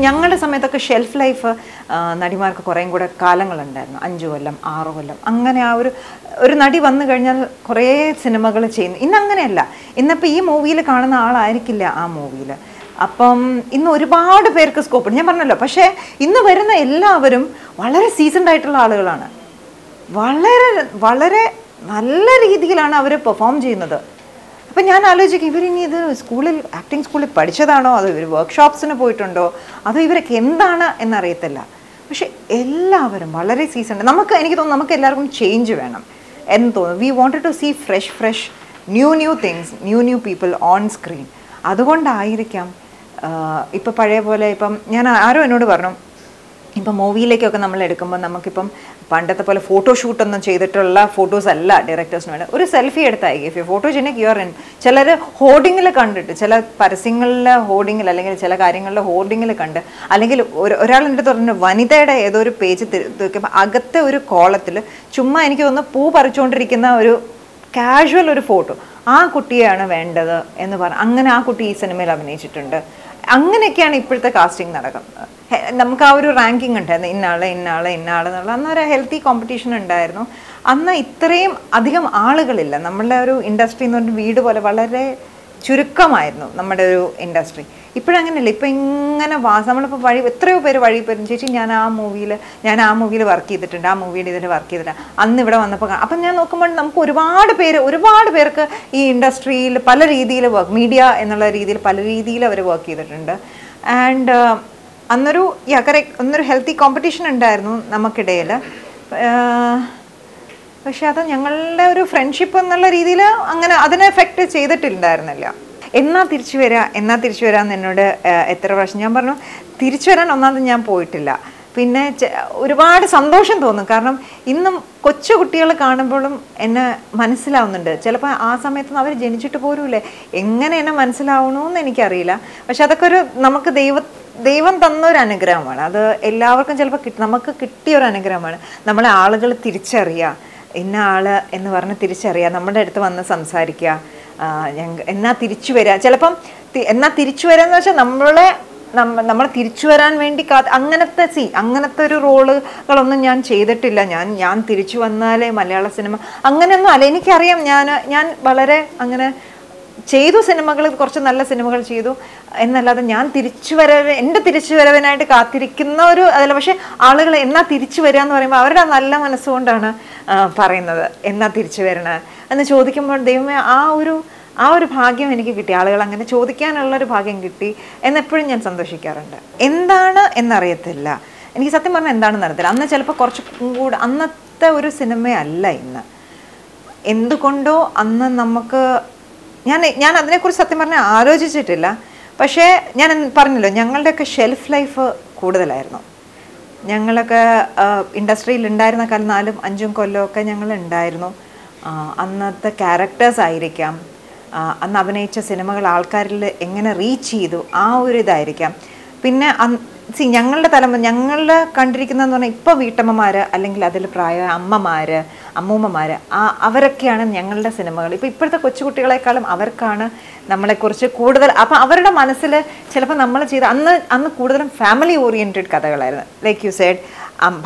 ഞങ്ങളുടെ സമയത്തൊക്കെ shelf life നടിമാർക്ക് കുറേയും കൂടെ കാലങ്ങളുണ്ടായിരുന്നു, 5 കൊല്ലം 6 കൊല്ലം അങ്ങനെ. ആ ഒരു നടി വന്നു കഴിഞ്ഞാൽ കുറേ സിനിമകൾ ചെയ്യുന്നു. ഇന്നങ്ങനെയല്ല. ഇന്നിപ്പോൾ ഈ മൂവിയിൽ കാണുന്ന ആളായിരിക്കില്ല ആ മൂവിയിൽ. അപ്പം ഇന്ന് ഒരുപാട് പേർക്ക് സ്കോപ്പ്, ഞാൻ പറഞ്ഞല്ലോ. പക്ഷേ ഇന്ന് വരുന്ന എല്ലാവരും വളരെ സീസൺഡ് ആയിട്ടുള്ള ആളുകളാണ്. വളരെ വളരെ നല്ല രീതിയിലാണ് അവർ പെർഫോം ചെയ്യുന്നത്. അപ്പം ഞാൻ ആലോചിക്കും, ഇവരിനി ഇത് ആക്ടിങ് സ്കൂളിൽ പഠിച്ചതാണോ, അതോ ഇവർ വർക്ക്ഷോപ്സിന് പോയിട്ടുണ്ടോ, അതോ ഇവരൊക്കെ എന്താണ് എന്നറിയത്തില്ല. പക്ഷെ എല്ലാവരും വളരെ സീസൺഡ്. എനിക്ക് തോന്നുന്നു നമുക്ക് എല്ലാവർക്കും ചേഞ്ച് വേണം എന്ന് തോന്നുന്നു. We wanted to see fresh new things, new people on screen. അതുകൊണ്ടായിരിക്കാം ഇപ്പം പഴയ പോലെ. ഇപ്പം ആരോ എന്നോട് പറഞ്ഞു, ഇപ്പം മൂവിയിലേക്കൊക്കെ നമ്മൾ എടുക്കുമ്പോൾ നമുക്കിപ്പം പണ്ടത്തെ പോലെ ഫോട്ടോഷൂട്ടൊന്നും ചെയ്തിട്ടുള്ള ഫോട്ടോസ് അല്ല ഡയറക്ടേഴ്സിന് വേണം. ഒരു സെൽഫി എടുത്തായി if you photogenic you are in. ചിലർ ഹോർഡിങ്ങിൽ കണ്ടിട്ട്, ചില പരസ്യങ്ങളിലെ ഹോർഡിങ്ങിൽ അല്ലെങ്കിൽ ചില കാര്യങ്ങളിലെ ഹോർഡിങ്ങിൽ കണ്ട്, അല്ലെങ്കിൽ ഒരാൾ എൻ്റെ അടുത്ത് പറഞ്ഞു വനിതയുടെ ഏതോ ഒരു പേജ് നോക്കിയപ്പോൾ അകത്തെ ഒരു കോളത്തിൽ ചുമ്മാ എനിക്ക് തോന്നുന്നു പൂ പറിച്ചുകൊണ്ടിരിക്കുന്ന ഒരു കാഷ്വൽ ഒരു ഫോട്ടോ, ആ കുട്ടിയാണ് വേണ്ടത് എന്ന് പറഞ്ഞു. അങ്ങനെ ആ കുട്ടി ഈ സിനിമയിൽ അഭിനയിച്ചിട്ടുണ്ട്. അങ്ങനെയൊക്കെയാണ് ഇപ്പോഴത്തെ കാസ്റ്റിംഗ് നടക്കുന്നത്. നമുക്ക് ആ ഒരു റാങ്കിങ് ഉണ്ടായിരുന്നു, ഇന്നാള് എന്നുള്ള. അന്നൊരു ഹെൽത്തി കോമ്പറ്റീഷൻ ഉണ്ടായിരുന്നു. അന്ന് ഇത്രയും അധികം ആളുകളില്ല. നമ്മളുടെ ഒരു ഇൻഡസ്ട്രി എന്ന് പറഞ്ഞാൽ വീട് പോലെ വളരെ ചുരുക്കമായിരുന്നു നമ്മുടെ ഒരു ഇൻഡസ്ട്രി. ഇപ്പോഴങ്ങനെയല്ല. ഇപ്പം ഇങ്ങനെ നമ്മളിപ്പോൾ എത്രയോ പേര് വഴി പോരും, ചേച്ചി ഞാൻ ആ മൂവിയിൽ വർക്ക് ചെയ്തിട്ടുണ്ട്, ആ മൂവിയുടെ ഇതിൽ വർക്ക് ചെയ്തിട്ടുണ്ട്, അന്ന് ഇവിടെ വന്നപ്പോൾ. അപ്പം ഞാൻ നോക്കുമ്പോൾ നമുക്ക് ഒരുപാട് പേർക്ക് ഈ ഇൻഡസ്ട്രിയിൽ പല രീതിയിൽ മീഡിയ എന്നുള്ള രീതിയിൽ പല രീതിയിൽ അവർ വർക്ക് ചെയ്തിട്ടുണ്ട്. ആൻഡ് ഒന്നൊരു ഹെൽത്തി കോമ്പറ്റീഷൻ ഉണ്ടായിരുന്നു നമുക്കിടയിൽ. പക്ഷെ അത് ഞങ്ങളുടെ ഒരു ഫ്രണ്ട്ഷിപ്പ് എന്നുള്ള രീതിയിൽ അങ്ങനെ അതിനെ എഫക്റ്റ് ചെയ്തിട്ടുണ്ടായിരുന്നില്ല. എന്നാ തിരിച്ചു വരാമെന്ന് എന്നോട് എത്ര പ്രാവശ്യം ഞാൻ പറഞ്ഞു. തിരിച്ചു വരാൻ ഒന്നാമത് ഞാൻ പോയിട്ടില്ല. പിന്നെ ഒരുപാട് സന്തോഷം തോന്നും. കാരണം ഇന്നും കൊച്ചു കുട്ടികൾ കാണുമ്പോഴും എന്നെ മനസ്സിലാവുന്നുണ്ട്. ചിലപ്പോൾ ആ സമയത്ത് അവർ ജനിച്ചിട്ട് പോലുമില്ലേ, എങ്ങനെ എന്നെ മനസ്സിലാവണമെന്ന് എനിക്കറിയില്ല. പക്ഷെ അതൊക്കെ നമുക്ക് ദൈവം തന്നൊരു അനുഗ്രഹമാണ്. അത് എല്ലാവർക്കും ചിലപ്പോൾ നമുക്ക് കിട്ടിയൊരു അനുഗ്രഹമാണ്. നമ്മളെ ആളുകൾ തിരിച്ചറിയുക, ഇന്ന ആള് എന്ന് പറഞ്ഞ് തിരിച്ചറിയുക, നമ്മുടെ അടുത്ത് വന്ന് സംസാരിക്കുക, എന്നാ തിരിച്ചു വരിക. ചിലപ്പം എന്നാ തിരിച്ചു വരിക എന്ന് വെച്ചാൽ നമ്മളെ തിരിച്ചു വരാൻ വേണ്ടി അങ്ങനത്തെ ഒരു റോളുകളൊന്നും ഞാൻ ചെയ്തിട്ടില്ല. ഞാൻ തിരിച്ചു വന്നാലേ മലയാള സിനിമ അങ്ങനെയൊന്നും അല്ല. എനിക്കറിയാം, ഞാൻ വളരെ അങ്ങനെ ചെയ്തു സിനിമകൾ, കുറച്ച് നല്ല സിനിമകൾ ചെയ്തു എന്നല്ലാതെ ഞാൻ എൻ്റെ തിരിച്ചു വരവിനായിട്ട് കാത്തിരിക്കുന്ന ഒരു അതല്ല. പക്ഷെ ആളുകൾ എന്നാ തിരിച്ചു വരിക എന്ന് പറയുമ്പോൾ അവരുടെ നല്ല മനസ്സുകൊണ്ടാണ് പറയുന്നത് എന്നാ തിരിച്ചു വരണേ എന്ന് ചോദിക്കുമ്പോൾ ദൈവമേ ആ ഒരു ഭാഗ്യം എനിക്ക് കിട്ടി. ആളുകൾ അങ്ങനെ ചോദിക്കാനുള്ളൊരു ഭാഗ്യം കിട്ടി എന്നെപ്പോഴും ഞാൻ സന്തോഷിക്കാറുണ്ട്. എന്താണ് എന്നറിയത്തില്ല, എനിക്ക് സത്യം പറഞ്ഞാൽ എന്താണെന്ന് അറിയത്തില്ല. അന്ന് ചിലപ്പോൾ കുറച്ചും കൂടെ അന്നത്തെ ഒരു സിനിമയല്ല ഇന്ന്. എന്തുകൊണ്ടോ അന്ന് നമുക്ക് ഞാൻ അതിനെക്കുറിച്ച് സത്യം പറഞ്ഞാൽ ആലോചിച്ചിട്ടില്ല. പക്ഷേ ഞാൻ പറഞ്ഞല്ലോ, ഞങ്ങളുടെയൊക്കെ ഷെൽഫ് ലൈഫ് കൂടുതലായിരുന്നു. ഞങ്ങളൊക്കെ ഇൻഡസ്ട്രിയിൽ ഉണ്ടായിരുന്ന കാലം 4-5 കൊല്ലമൊക്കെ ഞങ്ങൾ ഉണ്ടായിരുന്നു. അന്നത്തെ ക്യാരക്ടേഴ്സ് ആയിരിക്കാം, അന്ന് അഭിനയിച്ച സിനിമകൾ ആൾക്കാരിൽ എങ്ങനെ റീച്ച് ചെയ്തു, ആ ഒരു ഇതായിരിക്കാം. പിന്നെ ഞങ്ങളുടെ ഞങ്ങൾ കണ്ടിരിക്കുന്നതെന്ന് പറഞ്ഞാൽ ഇപ്പോൾ വീട്ടമ്മമാർ അല്ലെങ്കിൽ അതിൽ അമ്മൂമ്മമാർ അവരൊക്കെയാണ് ഞങ്ങളുടെ സിനിമകൾ. ഇപ്പോഴത്തെ കൊച്ചുകുട്ടികളെക്കാളും അവർക്കാണ് നമ്മളെക്കുറിച്ച് കൂടുതൽ. അപ്പം അവരുടെ മനസ്സിൽ ചിലപ്പോൾ നമ്മൾ ചെയ്ത അന്ന് കൂടുതലും ഫാമിലി ഓറിയൻറ്റഡ് കഥകളായിരുന്നു. ലൈക്ക് യു സെഡ്,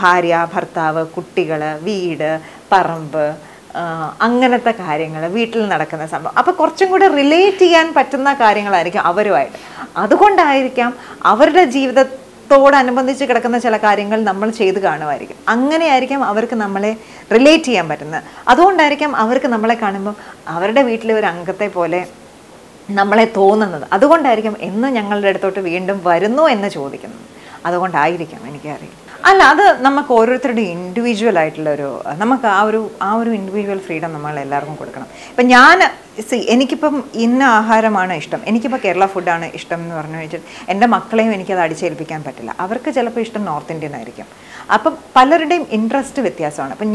ഭാര്യ, ഭർത്താവ്, കുട്ടികൾ, വീട്, പറമ്പ്, അങ്ങനത്തെ കാര്യങ്ങൾ, വീട്ടിൽ നടക്കുന്ന സംഭവം. അപ്പോൾ കുറച്ചും കൂടി റിലേറ്റ് ചെയ്യാൻ പറ്റുന്ന കാര്യങ്ങളായിരിക്കും അവരുമായിട്ട്. അതുകൊണ്ടായിരിക്കാം അവരുടെ ജീവിതത്തോടനുബന്ധിച്ച് കിടക്കുന്ന ചില കാര്യങ്ങൾ നമ്മൾ ചെയ്ത് കാണുമായിരിക്കും. അങ്ങനെയായിരിക്കും അവർക്ക് നമ്മളെ റിലേറ്റ് ചെയ്യാൻ പറ്റുന്നത്. അതുകൊണ്ടായിരിക്കും അവർക്ക് നമ്മളെ കാണുമ്പോൾ അവരുടെ വീട്ടിലെ ഒരു അംഗത്തെ പോലെ നമ്മളെ തോന്നുന്നത്. അതുകൊണ്ടായിരിക്കും എന്ന് ഞങ്ങളുടെ അടുത്തോട്ട് വീണ്ടും വരുന്നു എന്ന് ചോദിക്കുന്നത്. അതുകൊണ്ടായിരിക്കാം, എനിക്കറിയില്ല. അല്ല, അത് നമുക്ക് ഓരോരുത്തരുടെ ഇൻഡിവിജ്വൽ ആയിട്ടുള്ളൊരു നമുക്ക് ആ ഒരു ഇൻഡിവിജ്വൽ ഫ്രീഡം നമ്മൾ എല്ലാവർക്കും കൊടുക്കണം. ഇപ്പം എനിക്കിപ്പം ഇന്ന ആഹാരമാണ് ഇഷ്ടം, എനിക്കിപ്പോൾ കേരള ഫുഡാണ് ഇഷ്ടം എന്ന് പറഞ്ഞു വെച്ചാൽ എൻ്റെ മക്കളെയും എനിക്കത് അടിച്ചേൽപ്പിക്കാൻ പറ്റില്ല. അവർക്ക് ചിലപ്പോൾ ഇഷ്ടം നോർത്ത് ഇന്ത്യൻ ആയിരിക്കും. അപ്പം പലരുടെയും ഇൻട്രസ്റ്റ് വ്യത്യാസമാണ്. അപ്പം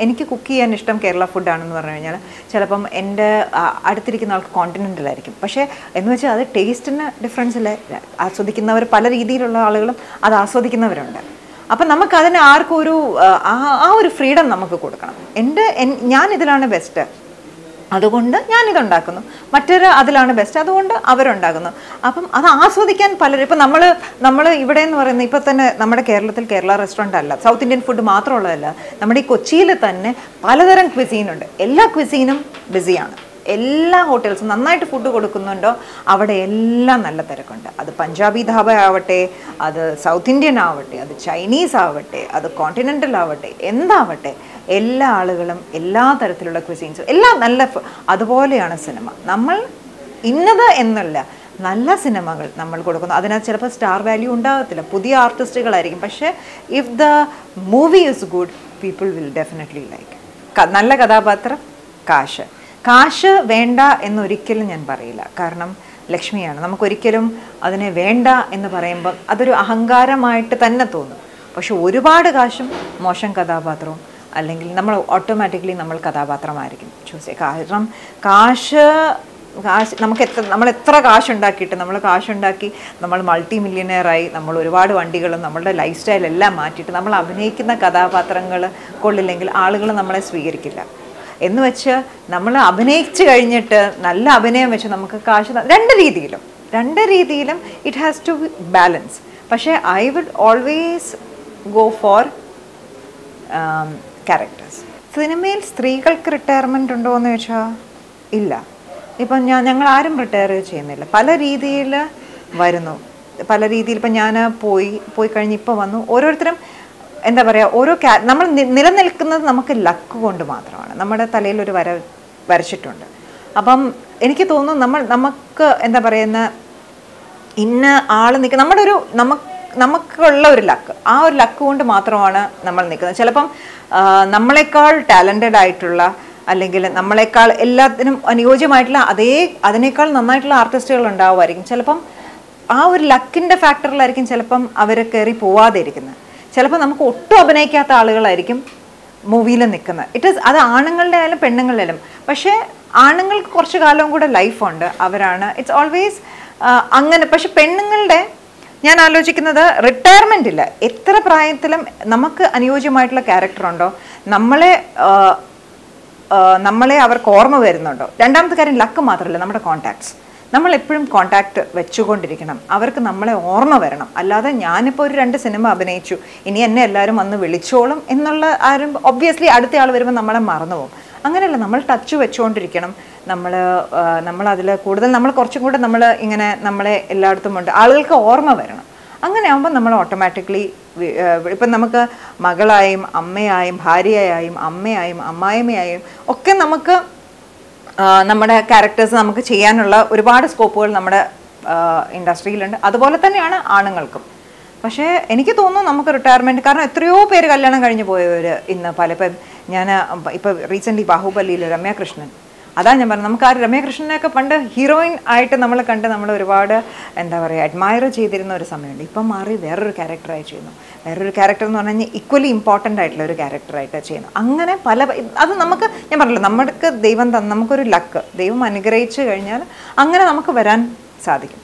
എനിക്ക് കുക്ക് ചെയ്യാൻ ഇഷ്ടം കേരള ഫുഡാണെന്ന് പറഞ്ഞു കഴിഞ്ഞാൽ ചിലപ്പം എൻ്റെ അടുത്തിരിക്കുന്ന ആൾക്ക് കോണ്ടിനെൻ്റലായിരിക്കും. പക്ഷേ എന്ന് വെച്ചാൽ അത് ടേസ്റ്റിന് ഡിഫറൻസ് ഇല്ല. ആസ്വദിക്കുന്നവർ പല രീതിയിലുള്ള ആളുകളും അത് ആസ്വദിക്കുന്നവരുണ്ട്. അപ്പം നമുക്കതിന് ആർക്കും ഒരു ഫ്രീഡം നമുക്ക് കൊടുക്കണം. ഞാൻ ഇതിലാണ് ബെസ്റ്റ്, അതുകൊണ്ട് ഞാനിതുണ്ടാക്കുന്നു, മറ്റൊരു അതിലാണ് ബെസ്റ്റ്, അതുകൊണ്ട് അവരുണ്ടാക്കുന്നു. അപ്പം അത് ആസ്വദിക്കാൻ പലരും, ഇപ്പം നമ്മൾ ഇവിടെ എന്ന് പറയുന്നത് ഇപ്പം തന്നെ നമ്മുടെ കേരളത്തിൽ കേരള റെസ്റ്റോറൻ്റ് അല്ല, സൗത്ത് ഇന്ത്യൻ ഫുഡ് മാത്രമുള്ളതല്ല, നമ്മുടെ ഈ കൊച്ചിയിൽ തന്നെ പലതരം ക്വിസീനുണ്ട്. എല്ലാ ക്വിസീനും ബിസിയാണ്. എല്ലാ ഹോട്ടൽസും നന്നായിട്ട് ഫുഡ് കൊടുക്കുന്നുണ്ടോ അവിടെ എല്ലാം നല്ല തിരക്കുണ്ട്. അത് പഞ്ചാബി ധാബ ആവട്ടെ, അത് സൗത്ത് ഇന്ത്യൻ ആവട്ടെ, അത് ചൈനീസ് ആവട്ടെ, അത് കോണ്ടിനെൻ്റൽ ആവട്ടെ, എന്താവട്ടെ, എല്ലാ ആളുകളും എല്ലാ തരത്തിലുള്ള ക്വിസീൻസും എല്ലാം നല്ല. അതുപോലെയാണ് സിനിമ. നമ്മൾ ഇന്നത് എന്നല്ല, നല്ല സിനിമകൾ നമ്മൾ കൊടുക്കുന്നു. അതിനകത്ത് ചിലപ്പോൾ സ്റ്റാർ വാല്യൂ ഉണ്ടാകത്തില്ല, പുതിയ ആർട്ടിസ്റ്റുകളായിരിക്കും, പക്ഷേ if the movie is good people will definitely like. നല്ല കഥാപാത്രം, കാശ് വേണ്ട എന്നൊരിക്കലും ഞാൻ പറയില്ല. കാരണം ലക്ഷ്മിയാണ്, നമുക്കൊരിക്കലും അതിനെ വേണ്ട എന്ന് പറയുമ്പം അതൊരു അഹങ്കാരമായിട്ട് തന്നെ തോന്നും. പക്ഷെ ഒരുപാട് കാശും മോശം കഥാപാത്രവും അല്ലെങ്കിൽ നമ്മൾ ഓട്ടോമാറ്റിക്കലി നമ്മൾ കഥാപാത്രമായിരിക്കും ചൂസ് ചെയ്യുക. കാരണം കാശ് നമ്മൾ എത്ര കാശുണ്ടാക്കിയിട്ട് നമ്മൾ മൾട്ടി മില്യനെയറായി, നമ്മൾ ഒരുപാട് വണ്ടികളും നമ്മളുടെ ലൈഫ് സ്റ്റൈലെല്ലാം മാറ്റിയിട്ട് നമ്മൾ അഭിനയിക്കുന്ന കഥാപാത്രങ്ങൾ കൊള്ളില്ലെങ്കിൽ ആളുകൾ നമ്മളെ സ്വീകരിക്കില്ല. എന്ന് വെച്ച് നമ്മൾ അഭിനയിച്ച് കഴിഞ്ഞിട്ട് നല്ല അഭിനയം വെച്ച് നമുക്ക് കാശ് രണ്ട് രീതിയിലും ഇറ്റ് ഹാസ് ടു ബാലൻസ്. പക്ഷേ I would always go for characters. സിനിമയിൽ സ്ത്രീകൾക്ക് റിട്ടയർമെൻറ്റ് ഉണ്ടോ എന്ന് ചോദിച്ചാൽ ഇല്ല. ഇപ്പം ഞങ്ങൾ ആരും റിട്ടയർ ചെയ്യുന്നില്ല. പല രീതിയിൽ വരുന്നു, പല രീതിയിൽ. ഇപ്പം ഞാൻ പോയി കഴിഞ്ഞ് ഇപ്പോൾ വന്നു. ഓരോരുത്തരും എന്താ പറയുക, നമ്മൾ നിലനിൽക്കുന്നത് നമുക്ക് ലക്ക് കൊണ്ട് മാത്രമാണ്. നമ്മുടെ തലയിൽ ഒരു വരച്ചിട്ടുണ്ട്. അപ്പം എനിക്ക് തോന്നുന്നു നമുക്ക് എന്താ പറയുന്ന ഇന്ന ആൾ നിൽക്കുക, നമുക്കുള്ള ഒരു ലക്ക്, ആ ഒരു ലക്ക് കൊണ്ട് മാത്രമാണ് നമ്മൾ നിൽക്കുന്നത്. ചിലപ്പം നമ്മളെക്കാൾ ടാലൻറ്റഡ് ആയിട്ടുള്ള അല്ലെങ്കിൽ നമ്മളെക്കാൾ എല്ലാത്തിനും അനുയോജ്യമായിട്ടുള്ള അതിനേക്കാൾ നന്നായിട്ടുള്ള ആർട്ടിസ്റ്റുകൾ ഉണ്ടാവുമായിരിക്കും. ചിലപ്പം ആ ഒരു ലക്കിൻ്റെ ഫാക്ടറിലായിരിക്കും ചിലപ്പം അവർ കയറി പോവാതെ ഇരിക്കുന്നത്. ചിലപ്പോൾ നമുക്ക് ഒട്ടും അഭിനയിക്കാത്ത ആളുകളായിരിക്കും മൂവിയിൽ നിൽക്കുന്നത്. അത് ആണുങ്ങളുടെ ആയാലും പെണ്ണുങ്ങളുടെ ആയാലും. പക്ഷേ ആണുങ്ങൾക്ക് കുറച്ച് കാലവും കൂടെ ലൈഫുണ്ട്, അവരാണ് ഇറ്റ്സ് ഓൾവേസ് അങ്ങനെ. പക്ഷെ പെണ്ണുങ്ങളുടെ ഞാൻ ആലോചിക്കുന്നത് റിട്ടയർമെൻ്റ് ഇല്ല. എത്ര പ്രായത്തിലും നമുക്ക് അനുയോജ്യമായിട്ടുള്ള ക്യാരക്ടറുണ്ടോ, നമ്മളെ അവർക്ക് ഓർമ്മ വരുന്നുണ്ടോ. രണ്ടാമത്തെ കാര്യം ലക്ക് മാത്രമല്ല, നമ്മുടെ കോൺടാക്ട്സ്. നമ്മളെപ്പോഴും കോൺടാക്റ്റ് വെച്ചുകൊണ്ടിരിക്കണം. അവർക്ക് നമ്മളെ ഓർമ്മ വരണം. അല്ലാതെ ഞാനിപ്പോൾ ഒരു 2 സിനിമ അഭിനയിച്ചു, ഇനി എന്നെ എല്ലാവരും വന്ന് വിളിച്ചോളും എന്നുള്ള ആരും ഒബ്വിയസ്ലി അടുത്ത ആൾ വരുമ്പോൾ നമ്മളെ മറന്നു പോകും. അങ്ങനെയല്ല, നമ്മൾ ടച്ച് വെച്ചുകൊണ്ടിരിക്കണം. നമ്മളതിൽ കൂടുതൽ കുറച്ചും കൂടെ നമ്മളെ എല്ലായിടത്തും ഉണ്ട്, ആളുകൾക്ക് ഓർമ്മ വരണം. അങ്ങനെ ആകുമ്പോൾ നമ്മൾ ഓട്ടോമാറ്റിക്കലി ഇപ്പം നമുക്ക് മകളായും അമ്മയായും ഭാര്യയായും അമ്മയായും അമ്മായിമ്മയായും ഒക്കെ നമുക്ക് നമ്മുടെ ക്യാരക്ടേഴ്സ് നമുക്ക് ചെയ്യാനുള്ള ഒരുപാട് സ്കോപ്പുകൾ നമ്മുടെ ഇൻഡസ്ട്രിയിലുണ്ട്. അതുപോലെ തന്നെയാണ് ആണുങ്ങൾക്കും. പക്ഷേ എനിക്ക് തോന്നുന്നു നമുക്ക് റിട്ടയർമെൻറ്റ്, കാരണം എത്രയോ പേര് കല്യാണം കഴിഞ്ഞ് പോയവർ ഇന്ന് ഞാൻ ഇപ്പോൾ റീസെൻ്റ്ലി ബാഹുബലിയിൽ രമ്യാകൃഷ്ണൻ, അതാ ഞാൻ പറഞ്ഞത്, നമുക്ക് ആ രമ്യാകൃഷ്ണനെയൊക്കെ പണ്ട് ഹീറോയിൻ ആയിട്ട് നമ്മൾ നമ്മൾ ഒരുപാട് എന്താ പറയുക അഡ്മയർ ചെയ്തിരുന്ന ഒരു സമയമുണ്ട്. ഇപ്പം മാറി വേറൊരു ക്യാരക്ടറായി ചെയ്യുന്നു. വേറൊരു ക്യാരക്ടർ എന്ന് പറഞ്ഞു കഴിഞ്ഞാൽ ഈക്വലി ഇമ്പോർട്ടൻ്റ് ആയിട്ടുള്ള ഒരു ക്യാരക്ടറായിട്ട് ചെയ്യുന്നു. അങ്ങനെ അത് നമുക്ക് ഞാൻ പറഞ്ഞല്ലോ, നമുക്ക് ദൈവം നമുക്കൊരു ലക്ക്, ദൈവം അനുഗ്രഹിച്ചു കഴിഞ്ഞാൽ അങ്ങനെ നമുക്ക് വരാൻ സാധിക്കും.